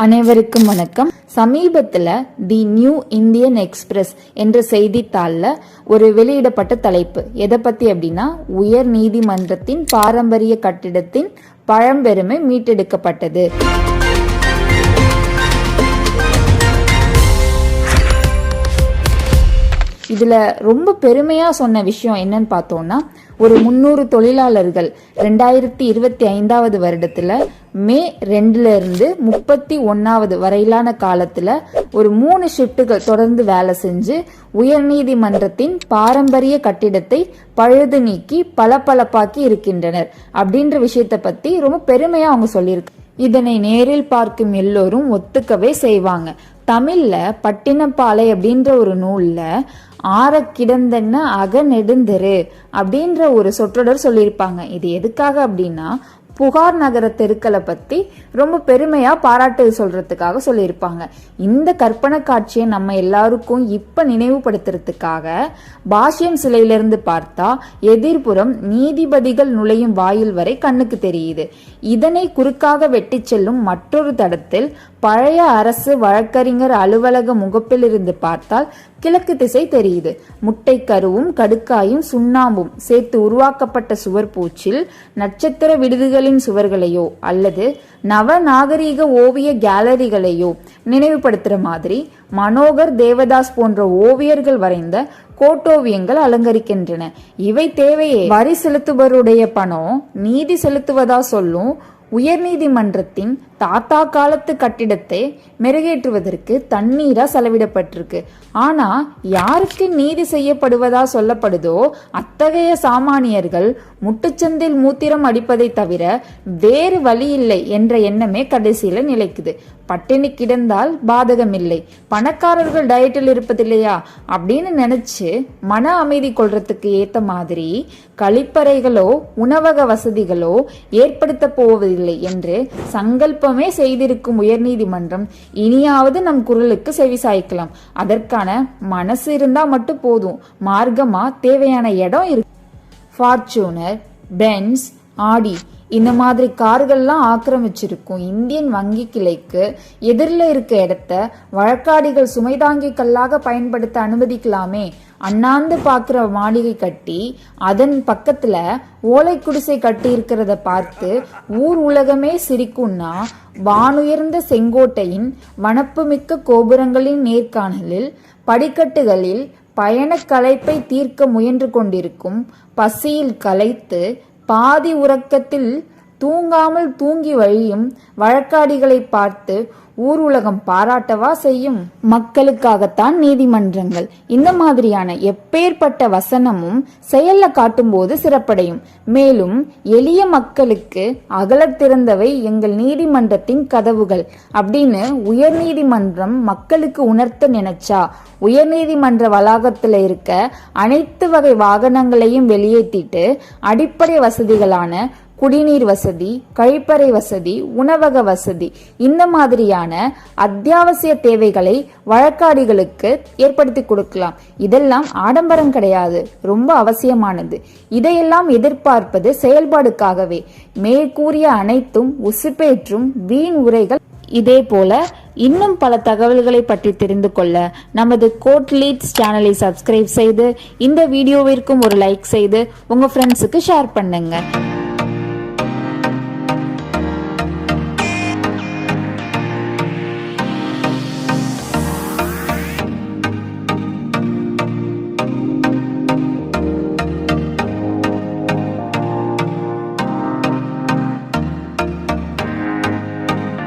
அனைவருக்கும் வணக்கம். சமீபத்தில் தி நியூ இந்தியன் எக்ஸ்பிரஸ் என்ற செய்தித்தாளில் ஒரு வெளியிடப்பட்ட தலைப்பு எதை பற்றி அப்படின்னா, உயர் நீதிமன்றத்தின் பாரம்பரிய கட்டிடத்தின் பழம்பெருமை மீட்டெடுக்கப்பட்டது. இதுல ரொம்ப பெருமையா சொன்ன விஷயம் என்னன்னு பார்த்தோம்னா, ஒரு 300 தொழிலாளர்கள் 2025 வருடத்துல மே 2 இருந்து 31 வரையிலான காலத்துல ஒரு 3 ஷிப்டுகள் தொடர்ந்து வேலை செஞ்சு உயர்நீதிமன்றத்தின் பாரம்பரிய கட்டிடத்தை பழுது நீக்கி பளபளப்பாக்கி இருக்கின்றனர் அப்படின்ற விஷயத்த பத்தி ரொம்ப பெருமையா அவங்க சொல்லியிருக்கு. இதனை நேரில் பார்க்கும் எல்லோரும் ஒத்துக்கவே செய்வாங்க. தமிழ்ல பட்டினப்பாலை அப்படின்ற ஒரு நூல்ல ஆற கிடந்தென்ன அக நெடுந்தெரு அப்படின்ற ஒரு சொற்றொடர் சொல்லியிருப்பாங்க. இது எதுக்காக அப்படின்னா, புகார் நகர தெருக்களை பத்தி ரொம்ப பெருமையா பாராட்டு சொல்றதுக்காக சொல்லியிருப்பாங்க. இந்த கற்பனை காட்சியை நம்ம எல்லாருக்கும் இப்ப நினைவுபடுத்துறதுக்காக பாஷ்யம் சிலையிலிருந்து பார்த்தா எதிர்புறம் நீதிபதிகள் நுழையும் வாயில் வரை கண்ணுக்கு தெரியுது. இதனை குறுக்காக வெட்டி செல்லும் மற்றொரு தடத்தில் பழைய அரசு வழக்கறிஞர் அலுவலக முகப்பில் இருந்து பார்த்தால் கிழக்கு திசை தெரியுது. முட்டை கருவும் கடுக்காயும் சுண்ணாம்பும் சேர்த்து உருவாக்கப்பட்ட சுவர் பூச்சில் நட்சத்திர விடுதிகளின் சுவர்களையோ அல்லது நவநாகரீக ஓவிய கேலரிகளையோ நினைவுபடுத்துற மாதிரி மனோகர் தேவதாஸ் போன்ற ஓவியர்கள் வரைந்த கோட்டோவியங்கள் அலங்கரிக்கின்றன. இவை தேவையே. வரி செலுத்துபவருடைய பணம் நீதி செலுத்துவதா சொல்லும் உயர்நீதிமன்றத்தின் தாத்தா காலத்து கட்டிடத்தை மெருகேற்றுவதற்கு தண்ணீரா செலவிடப்பட்டிருக்கு. ஆனா யாருக்கு நீதி செய்யப்படுவதா சொல்லப்படுதோ அத்தகைய சாமானியர்கள் முட்டுச்சந்தில் மூத்திரம் அடிப்பதை தவிர வேறு வழி இல்லை என்ற எண்ணமே கடைசியில நிலைக்குது. பட்டினி கிடந்தால் பாதகம் இல்லை, பணக்காரர்கள் டயட்டில் இருப்பதில்லையா அப்படின்னு நினைச்சு மன அமைதி கொள்றதுக்கு ஏத்த மாதிரி கழிப்பறைகளோ உணவக வசதிகளோ ஏற்படுத்த போவதில்லை என்று சங்கல்பமே செய்திருக்கும் உயர்நீதிமன்றம் இனியாவது நம் குரலுக்கு செவிசாய்க்கலாம். அதற்கான மனசு இருந்தா மட்டும் போதும். மார்க்கமா தேவையான இடம் இருக்கு. ஃபார்ச்சூனர், பென்ஸ், ஆடி இந்த மாதிரி கார்கள்லாம் ஆக்கிரமிச்சிருக்கும் இந்தியன் வங்கி கிளைக்கு எதிரில் இருக்க இடத்த வழக்காடிகள் சுமைதாங்கி கல்லாக பயன்படுத்த அனுமதிக்கலாமே. அண்ணாந்து பாக்குற மாளிகை கட்டி அதன் பக்கத்துல ஓலை குடிசை கட்டி இருக்கிறத பார்த்து ஊர் உலகமே சிரிக்கும்னா, வானுயர்ந்த செங்கோட்டையின் வனப்புமிக்க கோபுரங்களின் நேர்காணலில் படிக்கட்டுகளில் பயண களைப்பை தீர்க்க முயன்று கொண்டிருக்கும் பசியில் களைத்து பாதி உறக்கத்தில் தூங்காமல் தூங்கி வழியும் வழக்காடிகளை பார்த்து ஊர் உலகம் பாராட்டவா செய்யும்? மக்களுக்காகத்தான் நீதிமன்றங்கள். இந்த மாதிரியான எப்பேற்பட்ட வசனமும் செயல்ல காட்டும் போது சிறப்படையும். மேலும் எளிய மக்களுக்கு அகல திறந்தவை எங்கள் நீதிமன்றத்தின் கதவுகள் அப்படின்னு உயர்நீதிமன்றம் மக்களுக்கு உணர்த்த நினைச்சா, உயர்நீதிமன்ற வளாகத்துல இருக்க அனைத்து வகை வாகனங்களையும் வெளியேற்றிட்டு அடிப்படை வசதிகளான குடிநீர் வசதி, கழிப்பறை வசதி, உணவக வசதி இந்த மாதிரியான அத்தியாவசிய தேவைகளை வழக்காடிகளுக்கு ஏற்படுத்தி கொடுக்கலாம். இதெல்லாம் ஆடம்பரம் கிடையாது, ரொம்ப அவசியமானது. இதையெல்லாம் எதிர்பார்ப்பது செயல்பாடுக்காகவே. மேற்கூறிய அனைத்தும் உசுப்பேற்றும் வீண் உரைகள். இதே போல இன்னும் பல தகவல்களை பற்றி தெரிந்து கொள்ள நமது கோர்ட் லீட்ஸ் சேனலை சப்ஸ்கிரைப் செய்து இந்த வீடியோவிற்கும் ஒரு லைக் செய்து உங்க ஃப்ரெண்ட்ஸுக்கு ஷேர் பண்ணுங்க.